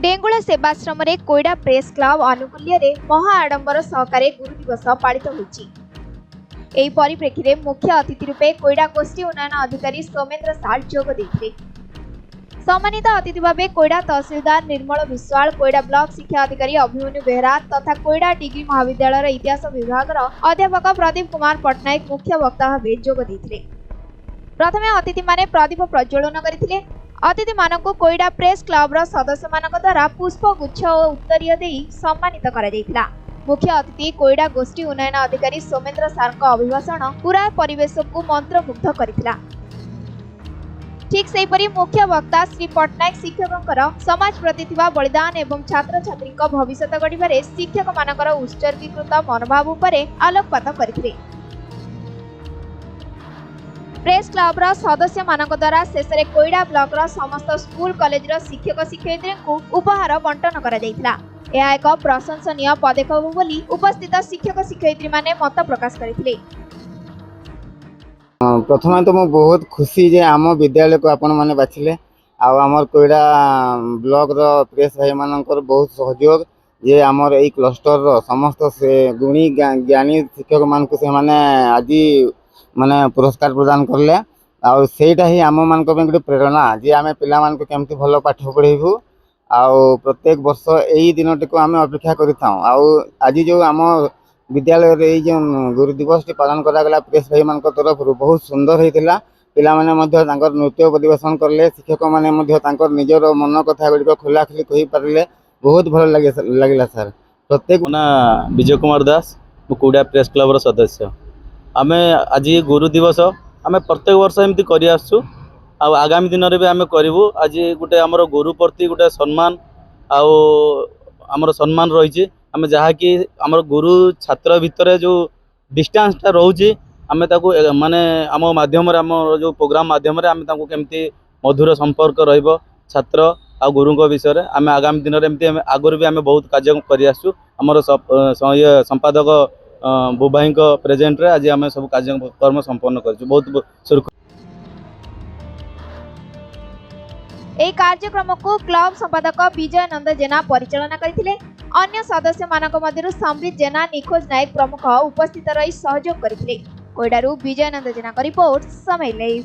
डेंगुला सेवाश्रम रे Koida press club आनुकूल्य रे महा आडंबर सहकारे गुरु दिवस पालित होइछि। एही परिप्रेक्षी रे मुख्य अतिथि रूपे कोईडा गोष्ठी उन्नयन अधिकारी सोमेन्द्र साल जोग देथिले। सम्मानित अतिथि भावे कोईडा तहसीलदार निर्मल विश्वाल, कोईडा ब्लॉक शिक्षा अधिकारी अभिमन्यु बेहरा तथा कोईडा डिग्री महाविद्यालय इतिहास विभाग अध्यापक प्रदीप कुमार पट्टनायक मुख्य वक्ता भावे जोग देथिले। प्रथमे अतिथि माने प्रदीप प्रज्वलन करथिले। अतिथि मानक कोईडा प्रेस क्लब सदस्य मानक द्वारा पुष्पगुच्छ और उत्तरीय देई सम्मानित करा जायतिला। मुख्य अतिथि कोईडा गोष्ठी उन्नयन अधिकारी सोमेन्द्र सार अभिभाषण पूरा परिवेश को मंत्रमुग्ध करथिला। ठीक सेपरी मुख्य वक्ता श्री पट्टनायक शिक्षकों समाज प्रति बलिदान एवं छात्र छात्री भविष्य गढ़वे शिक्षक मानकर उत्सर्गीकृत मनोभाव उपरे आलोकपात करथिले। प्रेस क्लब सदस्य मानक द्वारा शेष में कोईडा ब्लॉक समस्त स्कूल कॉलेज शिक्षक शिक्षयित्री को उपहार बंटन करा जायतिला। यह एक प्रशंसनीय पदक्षेप बोली उपस्थित शिक्षक शिक्षयित्री माने मत प्रकाश करथिले। प्रथम तो मैं बहुत खुशी जे आम विद्यालय को आपण मैंने बाछिले आमर कोईडा ब्लॉक रो प्रेस भाई मानकर बहुत सहयोग जे आमर एई क्लस्टर रो समस्त से गुणी ज्ञानी शिक्षक मान को से माने आज माने पुरस्कार प्रदान करले आ सेटा ही आम मान को गोटे प्रेरणा जे आमे पिला मान को केमती भलो पाठ पढ़ेबू आ प्रत्येक वर्ष एई दिनटी को आमे अपेक्षा करिथाउ आ आज जो आम विद्यालय रे जो गुरु दिवस पालन करा गला प्रेस भाई मान तरफ बहुत सुंदर होता। पिला माने मध्य तांकर नृत्य परिवेशन करले, शिक्षक माने मध्य तांकर निजर मन कथा गुड़िक खोलाखोली कहि पारले, बहुत भल लगिला सर। प्रत्येक ना विजय कुमार दास कोईडा प्रेस क्लब सदस्य आम आज गुरु दिवस आम प्रत्येक वर्ष एमती कर आसु आगामी दिन में भी आम करूँ। आज गोटे आमर गुरु प्रति गोटे सम्मान आमर सम्मान रही आम जहाँकि आमर गुरु छात्र भितर जो डिस्टेंसटा रोचे आम माने आम माध्यम आम जो प्रोग्राम माध्यम केमती मधुर संपर्क रहिबो छात्र आ गुरुंक विषय आम आगामी दिन में आगुरी भी आम बहुत कार्य कर आसु। आमर संपादक बुबाई प्रेजेंट रे आज आम सब कार्यक्रम संपन्न कर बहुत सुरक्षित। এই कार्यक्रम को क्लब संपादक विजय नंद जेना परिचालना करथिले। अन्य सदस्य मानक मध्यरु संबित जेना, निखोज नायक प्रमुख उपस्थित रही सहयोग करथिले। कोईडारू विजय नंद जेना का रिपोर्ट समय लाइव।